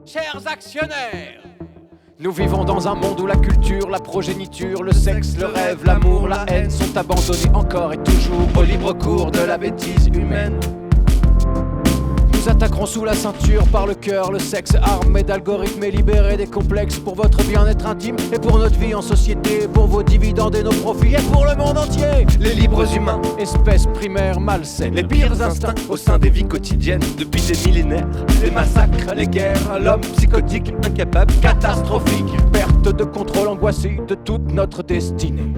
Chers actionnaires, Nous vivons dans un monde où la culture, la progéniture, le sexe, le rêve, l'amour, la haine sont abandonnés encore et toujours au libre cours de la bêtise humaine. Nous attaquerons sous la ceinture par le cœur, le sexe, armé d'algorithmes et libérés des complexes pour votre bien-être intime et pour notre vie en société, pour vos dividendes et nos profits et pour le monde entier. Les libres humains, Espèces primaires malsaines, les pires instincts au sein des vies quotidiennes depuis des millénaires. Les massacres, les guerres, l'homme psychotique, incapable, catastrophique. perte de contrôle angoissée de toute notre destinée.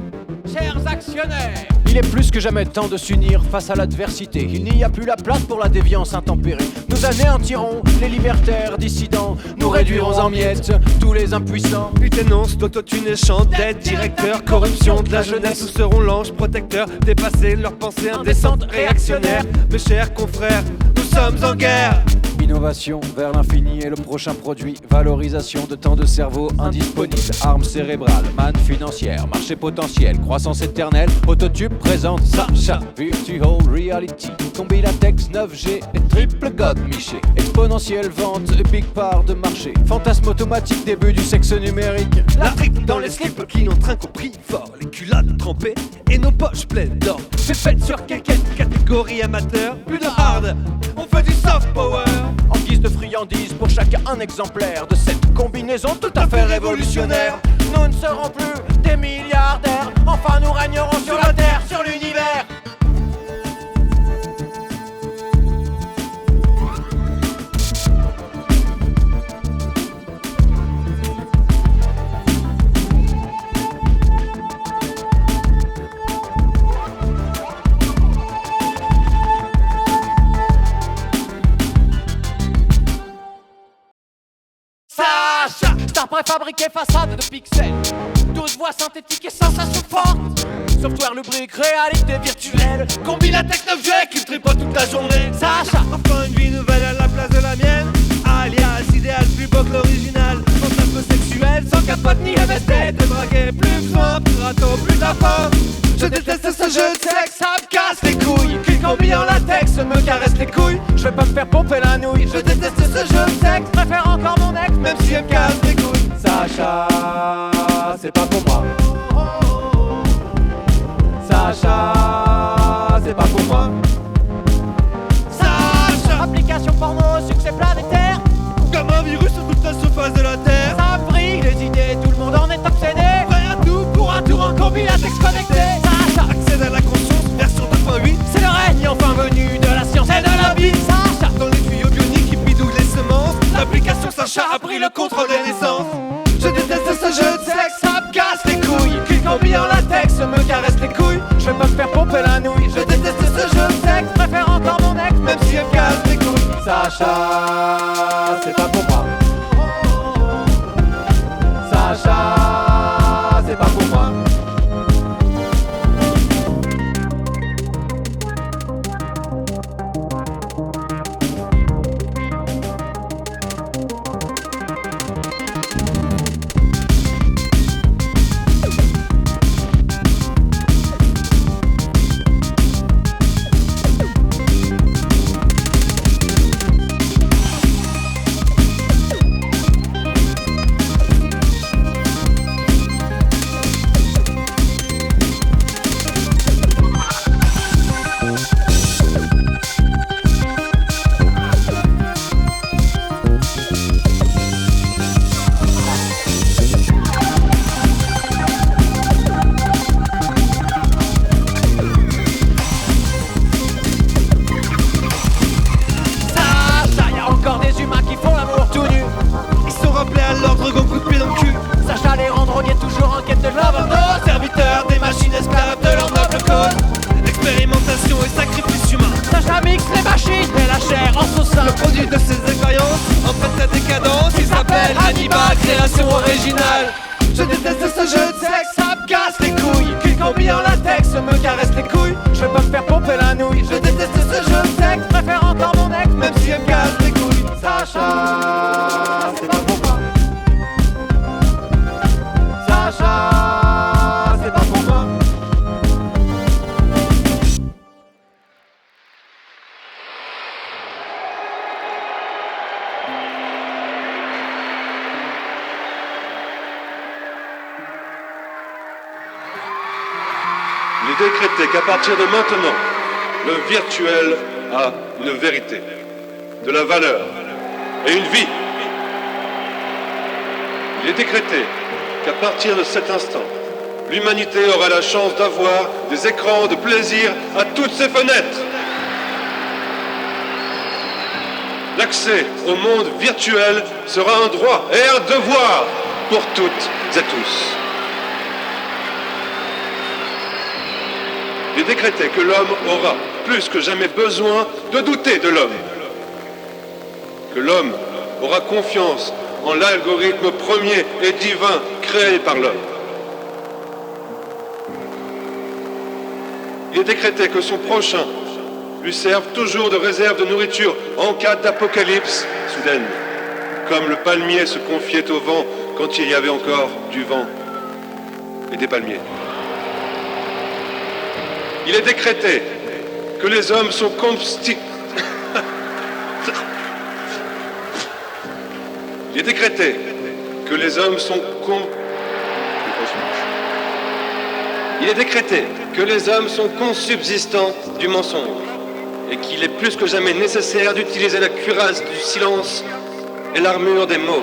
chers actionnaires, Il est plus que jamais temps de s'unir face à l'adversité. Il n'y a plus la place pour la déviance intempérée. Nous anéantirons les libertaires dissidents. Nous réduirons en miettes tous les impuissants. Ils dénoncent l'autotune et chantent d'être directeur, corruption de la jeunesse. Où seront l'ange protecteur, dépasser leurs pensées indécentes, réactionnaires. Mes chers confrères, nous sommes en guerre. Innovation vers l'infini et le prochain produit. Valorisation de temps de cerveau indisponible. Armes cérébrales, manne financière, marché potentiel, croissance éternelle. Autotube présente Sacha. Virtual reality, combi latex 9G et triple god Miché. Exponentielle vente et big part de marché. Fantasme automatique, début du sexe numérique. La tripe dans les slips qui ont train compris fort. Les culottes trempées et nos poches pleines d'or. Faites sur quelqu'un, catégorie amateur. Plus de hard, on fait du soft power. En guise de friandise pour chacun un exemplaire de cette combinaison tout à fait révolutionnaire. Nous ne serons plus des milliardaires, enfin nous régnerons sur la terre, sur l'univers. Sacha, star préfabriqué, façade de pixels, 12 voix synthétiques et sensations fortes. Software lubrique, réalité virtuelle. Combi latex 9G qui tripote toute la journée. Sacha, Enfin une vie nouvelle à la place de la mienne. Alias idéal plus beau que l'original. Fantasme sexuel sans capote ni MST. De draguer plus besoin, plus râteau, plus d'infos. Je déteste ce jeu de sexe, ça me casse les couilles. Qu'il combi en latex me caresse les couilles. Je vais pas me faire pomper la nouille. Je déteste ce jeu de sexe, préfère encore mon ex, même si elle me casse les couilles. Sacha, c'est pas pour moi. Sacha, c'est pas pour moi. Sacha, application porno, succès planétaire. comme un virus sur toute la surface de la terre. Ça brille les idées, tout le monde en est obsédé. Prêt à tout pour un tour en combi latex connecté. Sacha, Accède à la conscience, version 2.8. c'est le règne enfin venu de la science et de la vie. Sacha, Dans les tuyaux bioniques qui bidouillent les semences, l'application Sacha a pris le contrôle des naissances. Je déteste ce jeu de sexe, ça me casse les couilles. Qu'il combi en latex me caresse les couilles. Je vais pas me faire pomper la nouille. Je déteste ce jeu de sexe, préfère encore mon ex, même si elle me casse les couilles. Sacha, c'est pas pour moi. Sacha, c'est pas pour moi. de décréter qu'à partir de maintenant, le virtuel a une vérité, de la valeur et une vie. Il est décrété qu'à partir de cet instant, l'humanité aura la chance d'avoir des écrans de plaisir à toutes ses fenêtres. L'accès au monde virtuel sera un droit et un devoir pour toutes et tous. Il est décrété que l'homme aura plus que jamais besoin de douter de l'homme. Que l'homme aura confiance en l'algorithme premier et divin créé par l'homme. Il est décrété que son prochain lui serve toujours de réserve de nourriture en cas d'apocalypse soudaine, comme le palmier se confiait au vent quand il y avait encore du vent et des palmiers. Il est décrété que les hommes sont Il est décrété que les hommes sont Il est décrété que les hommes sont consubsistants du mensonge et qu'il est plus que jamais nécessaire d'utiliser la cuirasse du silence et l'armure des mots.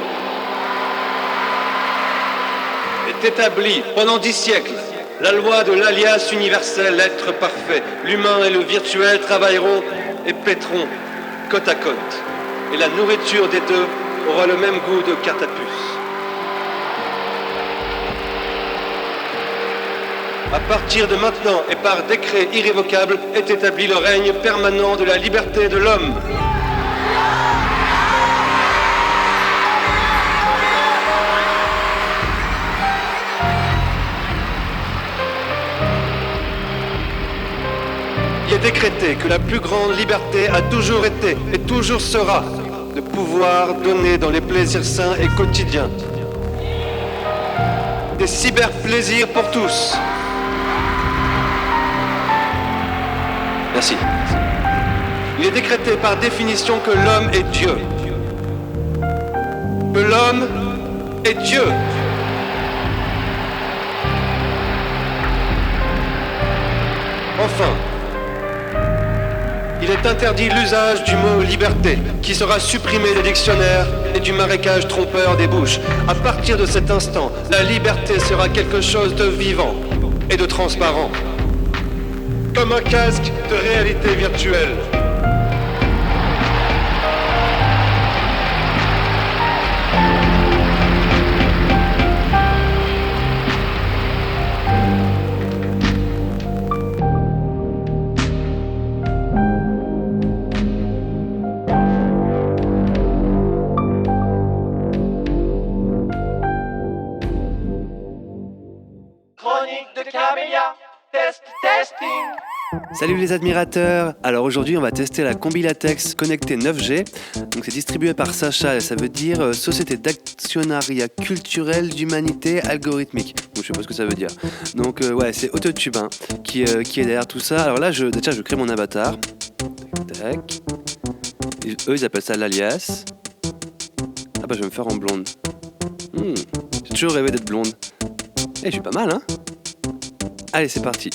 Est établie pendant 10 siècles la loi de l'alias universel, être parfait. L'humain et le virtuel travailleront et péteront côte à côte. Et la nourriture des deux aura le même goût de carte à puce. À partir de maintenant et par décret irrévocable est établi le règne permanent de la liberté de l'homme. Il est décrété que la plus grande liberté a toujours été et toujours sera de pouvoir donner dans les plaisirs sains et quotidiens des cyberplaisirs pour tous. Merci. Il est décrété par définition que l'homme est Dieu. Que l'homme est Dieu. Enfin, il est interdit l'usage du mot liberté, qui sera supprimé des dictionnaires et du marécage trompeur des bouches. À partir de cet instant, la liberté sera quelque chose de vivant et de transparent, comme un casque de réalité virtuelle. Salut les admirateurs. Alors aujourd'hui on va tester la combi latex connectée 9G. Donc c'est distribué par Sacha et ça veut dire Société d'actionnariat culturel d'humanité algorithmique. Donc je sais pas ce que ça veut dire. Donc ouais, c'est Autotube qui est derrière tout ça. Alors là je crée mon avatar. Tac. Et eux ils appellent ça l'alias. Ah bah je vais me faire en blonde. J'ai toujours rêvé d'être blonde. Je suis pas mal hein. Allez c'est parti.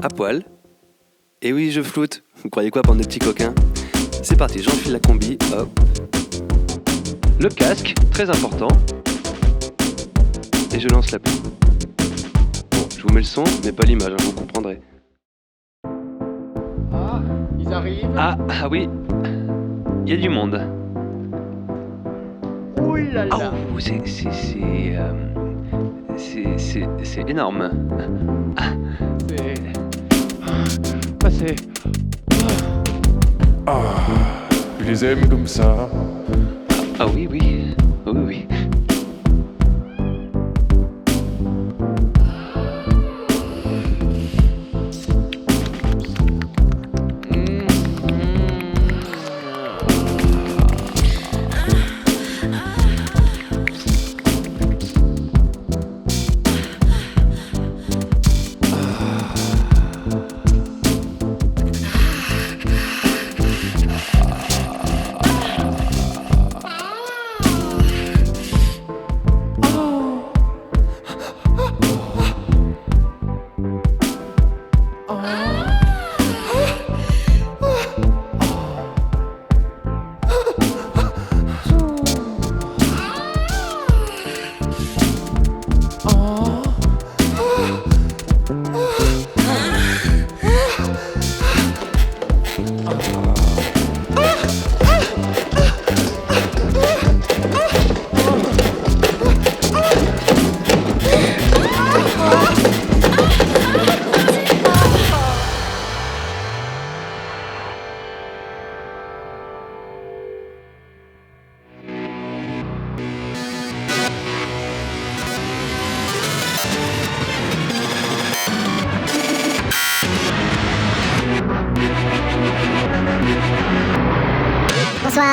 À poil. Et oui, je floute. Vous croyez quoi, bande de petits coquins ? C'est parti, j'enfile la combi, hop. Le casque, très important. Et je lance la pub. Bon, je vous mets le son, mais pas l'image, vous comprendrez. Ah, ils arrivent. Ah oui. Il y a du monde. Ouh là là. Oh, c'est énorme. C'est... Tu les aimes comme ça? Ah oui.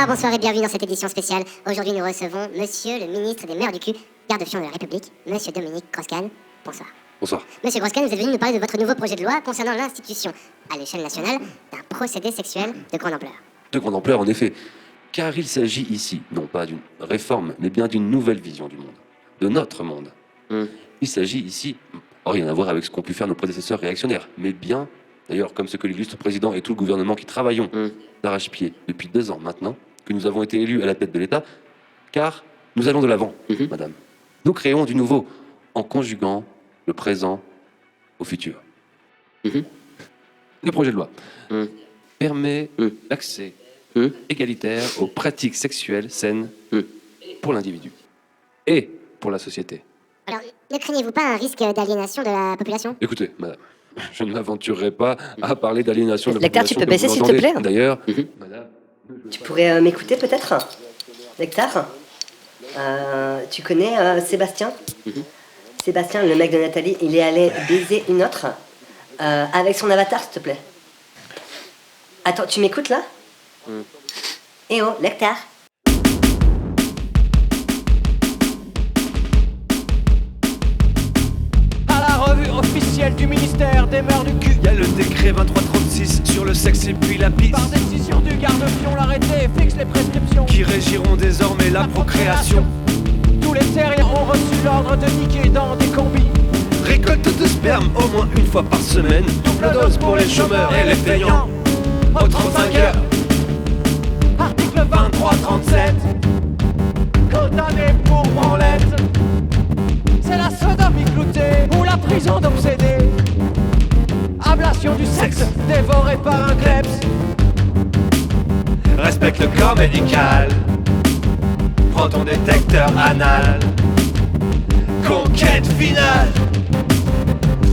bonsoir et bienvenue dans cette édition spéciale. Aujourd'hui, nous recevons Monsieur le ministre des Mœurs du Cul, garde-fion de la République, Monsieur Dominique Strauss-Kahn. Bonsoir. Bonsoir. Monsieur Strauss-Kahn, vous êtes venu nous parler de votre nouveau projet de loi concernant l'institution, à l'échelle nationale, d'un procédé sexuel de grande ampleur. De grande ampleur, en effet, car il s'agit ici, non pas d'une réforme, mais bien d'une nouvelle vision du monde, de notre monde. Il s'agit ici, rien à voir avec ce qu'ont pu faire nos prédécesseurs réactionnaires, mais bien, d'ailleurs, comme ce que l'illustre président et tout le gouvernement qui travaillons d'arrache-pied depuis 2 ans maintenant, que nous avons été élus à la tête de l'État, car nous allons de l'avant, madame. Nous créons du nouveau, en conjuguant le présent au futur. Le projet de loi permet l'accès égalitaire aux pratiques sexuelles saines pour l'individu et pour la société. Alors, ne craignez-vous pas un risque d'aliénation de la population ? Écoutez, madame, je ne m'aventurerai pas à parler d'aliénation de la Lectar, population. tu peux baisser, s'il te plaît ? D'ailleurs, madame... Tu pourrais m'écouter peut-être, Lectar ? Tu connais Sébastien ? Sébastien, le mec de Nathalie, il est allé baiser une autre avec son avatar, s'il te plaît. Attends, tu m'écoutes là ? Eh oh, Lectar. À la revue officielle du ministère des Mœurs du Cul, Y a le décret 2336 sur le sexe et puis la piste, par décision du garde-fion, l'arrêté fixe les prescriptions qui régiront désormais la procréation. Tous les terriens ont reçu l'ordre de niquer dans des combis. Récolte de sperme au moins une fois par semaine. Double dose pour les chômeurs et les payants. Aux 35 heures. Article 23-37. Condamné pour branlette. C'est la sodomie cloutée ou la prison d'obsédé. Ablation du sexe dévoré par un kleps. Respecte le corps médical. Prends ton détecteur anal. Conquête finale.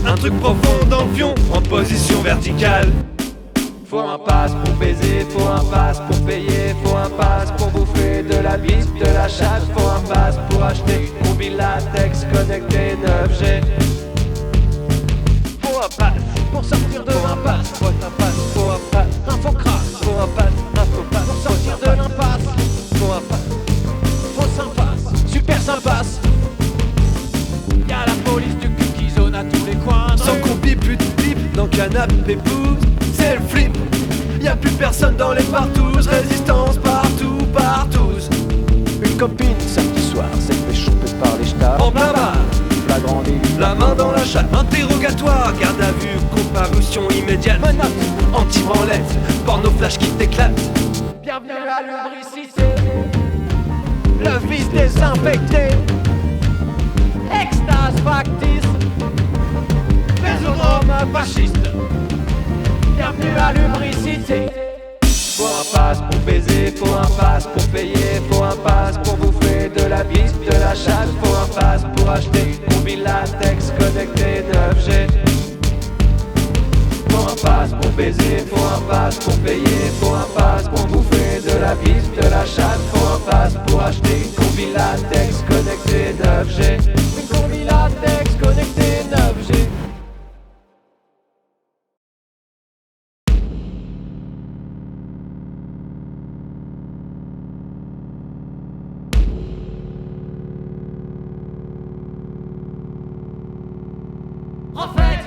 Un truc profond dans le fion, en position verticale. Faut un passe pour baiser, faut un passe pour payer, faut un passe pour bouffer de la bise, de la chatte, faut un passe pour acheter une mobile latex connecté 9G. Faut un passe pour sortir de l'impasse, faut un passe, faut un passe, info crasse, faut un passe pour sortir de l'impasse, faut un passe, faut sympa, super sympa. Y'a la police du cul qui zone à tous les coins de Sans rue. qu'on pipe plus de pipe dans canapé pouce, c'est le flip. Y'a plus personne dans les partous, résistance partout, partous. Une copine samedi soir s'est fait choper par les stars. En plein bar, Flagrant délit. la main dans la chatte, interrogatoire, garde à vue, comparution immédiate. Menottes, Anti-branlette, porno flash qui t'éclate. bienvenue à lubricité. Le vice désinfecté. Extase factice. Bésodrome fasciste. Bienvenue à lubricité. Faut un passe pour baiser, faut un passe pour payer, faut un passe pour bouffer de la bise, de la chatte, faut un passe pour acheter une mobile latex connecté 9G. Faut un passe pour baiser, faut un passe pour payer, faut un passe pour bouffer de la bise, de la chatte, faut un passe pour acheter une combi latex connecté 9G. Une combi latex connecté 9G.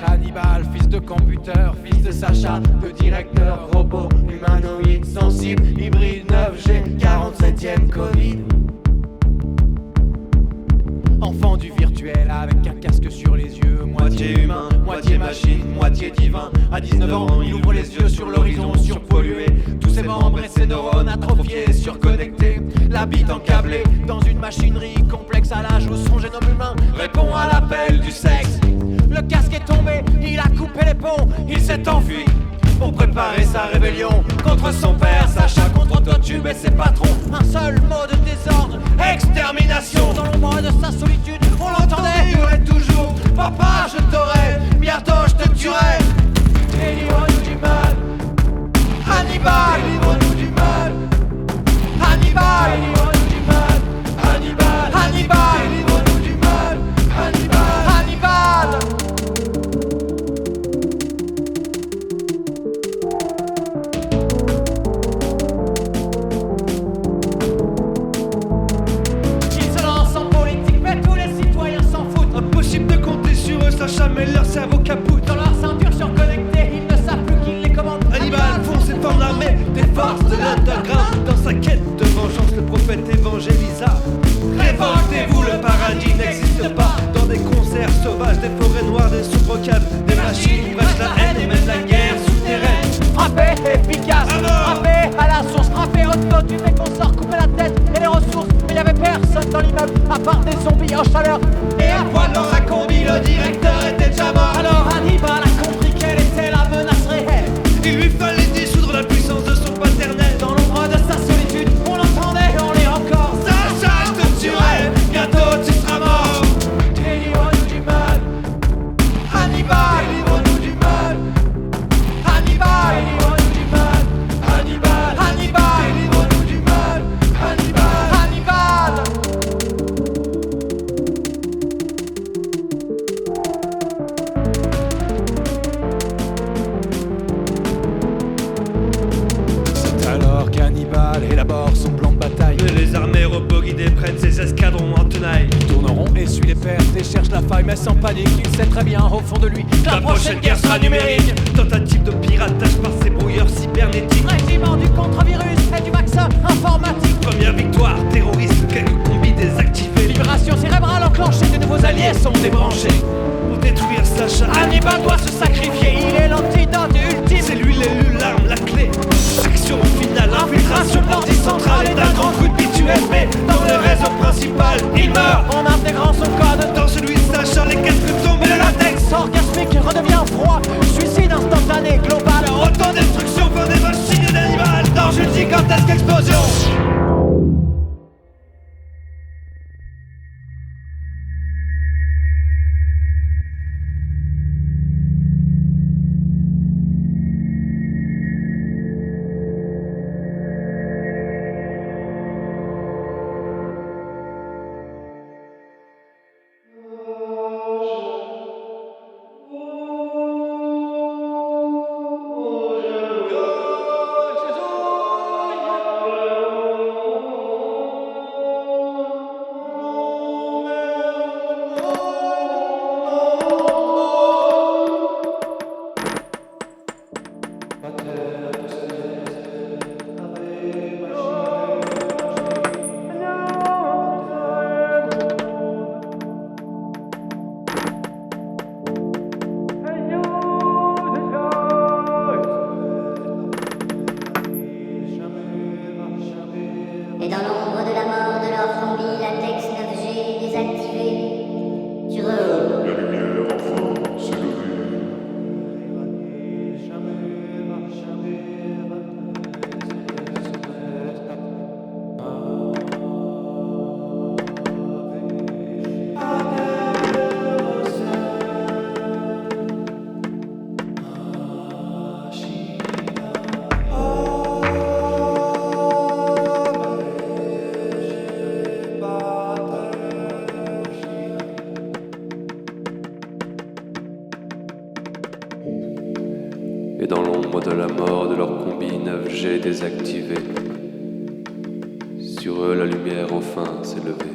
Hannibal, fils de computer, fils de Sacha, de directeur, robot, humanoïde, sensible, hybride, 9G, 47ème Covid. Enfant du virtuel avec un casque sur les yeux, moitié humain, moitié machine, moitié divin. À 19 ans, il ouvre les yeux sur l'horizon surpollué. Tous ses membres et ses neurones atrophiés, surconnectés. La bite encablée dans une machinerie complexe à l'âge où son génome humain répond à l'appel du sexe. Le casque est tombé, il a coupé les ponts, il s'est enfui pour préparer sa rébellion contre son père, Sacha, contre Totube et ses patrons. Un seul mot de désordre, extermination. Dans l'ombre de sa solitude, on l'entendait hurler toujours. Papa, je t'aurais, bientôt je te tuerai. Délivre-nous du mal, Hannibal. Délivre-nous du mal, Hannibal. Délivre-nous du mal, Hannibal. Hannibal. Délivre-nous du mal, Hannibal. Hannibal. Sacha met leur cerveau capoute. Dans leur ceinture surconnectée, ils ne savent plus qui les commande. Hannibal fonce et forme l'armée des forces de l'underground. Dans sa quête de vengeance, le prophète évangélisa. Révoltez-vous, le paradis n'existe pas. Dans des concerts sauvages, des forêts noires, des soubrecades, des machines qui vachent la haine et même la guerre souterraine. Frappez, efficace, frappez à la source, frappez auto, tu fais qu'on sort couper la tête et les ressources. Mais y avait personne dans l'immeuble, à part des zombies en chaleur. Et à poil dans sa combi, le directeur était déjà mort. Alors Hannibal a compris quelle était la menace réelle. Il lui fallait dissoudre la puissance de son paternel. Dans l'ombre de sa solitude, on l'entendait hurler encore. Sacha, je te tuerai, bientôt tu seras mort. Délivre-nous du mal, Hannibal, délivre-nous du mal, Hannibal, délivre-nous du mal, Hannibal, Hannibal, délivre-nous du mal, Hannibal, Hannibal. C'est alors qu'Hannibal élabore son plan de bataille. Mais les armées roboguidées prennent ses escadrons en tenaille. Il tourne en rond, essuie les pertes et cherche la faille, mais sans panique. Il sait très bien au fond de lui que la prochaine guerre sera numérique. Tentative de piratage par ces brouilleurs cybernétiques. Régiment du contre-virus et du vaccin informatique. Première victoire terroriste, quelques combis désactivés. Libération cérébrale enclenchée, de nouveaux alliés sont débranchés. Pour détruire Sacha, Hannibal doit se sacrifier, il est l'antidote ultime. c'est lui l'élu, l'arme, la clé. Action finale, infiltration de l'anticentrale et d'un grand coup de bite USB. Dans le réseau principal, il meurt. En intégrant son code, Dans celui de Sacha, les quatre tombent et le latex. orgasmique redevient froid. Suicide instantané, global. Autodestruction par des machines et d'animal. Dans une gigantesque explosion. Et dans l'ombre de la mort de leur combi, latex 9G désactivé. Sur eux. La lumière enfin s'est levée. Et dans l'ombre de la mort de leur combi 9G désactivé, sur eux la lumière enfin s'est levée.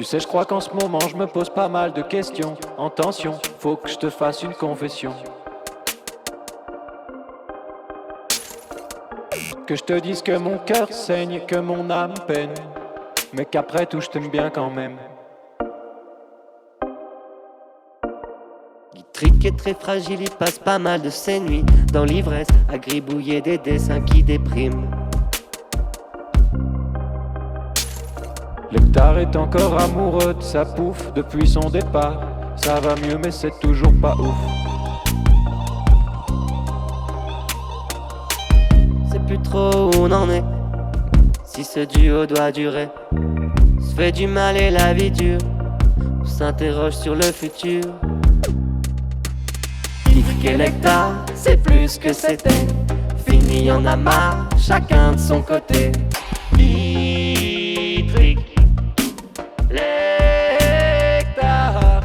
Tu sais, je crois qu'en ce moment je me pose pas mal de questions. En tension, faut que je te fasse une confession. Que je te dise que mon cœur saigne, que mon âme peine, mais qu'après tout je t'aime bien quand même. Guitric est très fragile, il passe pas mal de ses nuits dans l'ivresse, à gribouiller des dessins qui dépriment. Lectar est encore amoureux de sa pouffe depuis son départ. Ça va mieux mais c'est toujours pas ouf. C'est plus trop où on en est, si ce duo doit durer. Se fait du mal et la vie dure, on s'interroge sur le futur. Guitric et Lectar, c'est plus que c'était. Fini, y'en a marre, chacun de son côté. Guitric, Lectar,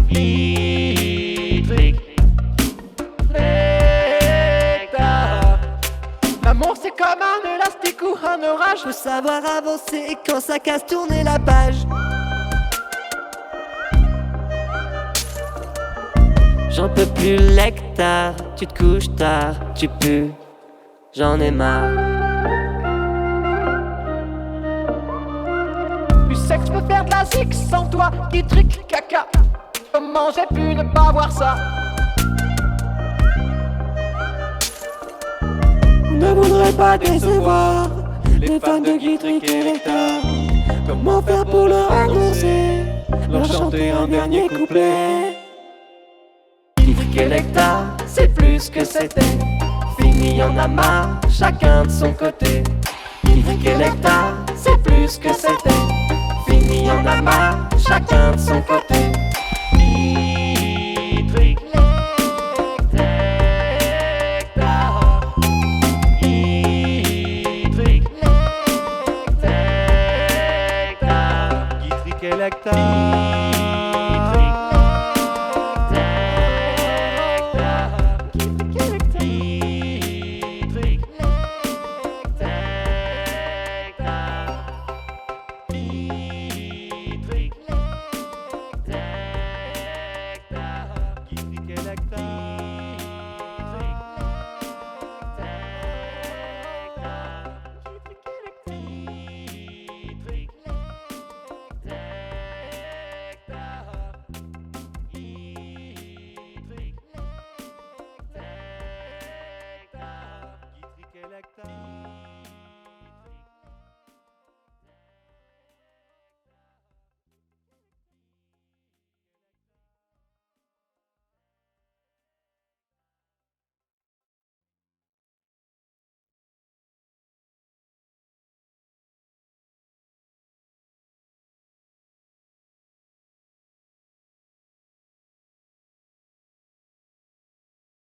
Guitric, Lectar. L'amour c'est comme un élastique ou un orage. Faut savoir avancer et quand ça casse, tourner la page. J'en peux plus, Lectar, tu te couches tard, tu pues, j'en ai marre. Tu sais que je peux faire de la zig sans toi, Guitric, caca. Comment j'ai pu ne pas voir ça? Ne voudrais pas décevoir les fans de Guitric et Lectar. Comment faire pour leur annoncer, leur chanter un dernier couplet? Guitric et Lectar, c'est plus que c'était. Fini, y'en a marre, chacun de son côté. Guitric et Lectar, c'est plus que c'était. Fini, y'en a marre, chacun de son côté. Guitric, Lectar, Guitric, Lectar, Guitric et Lectar.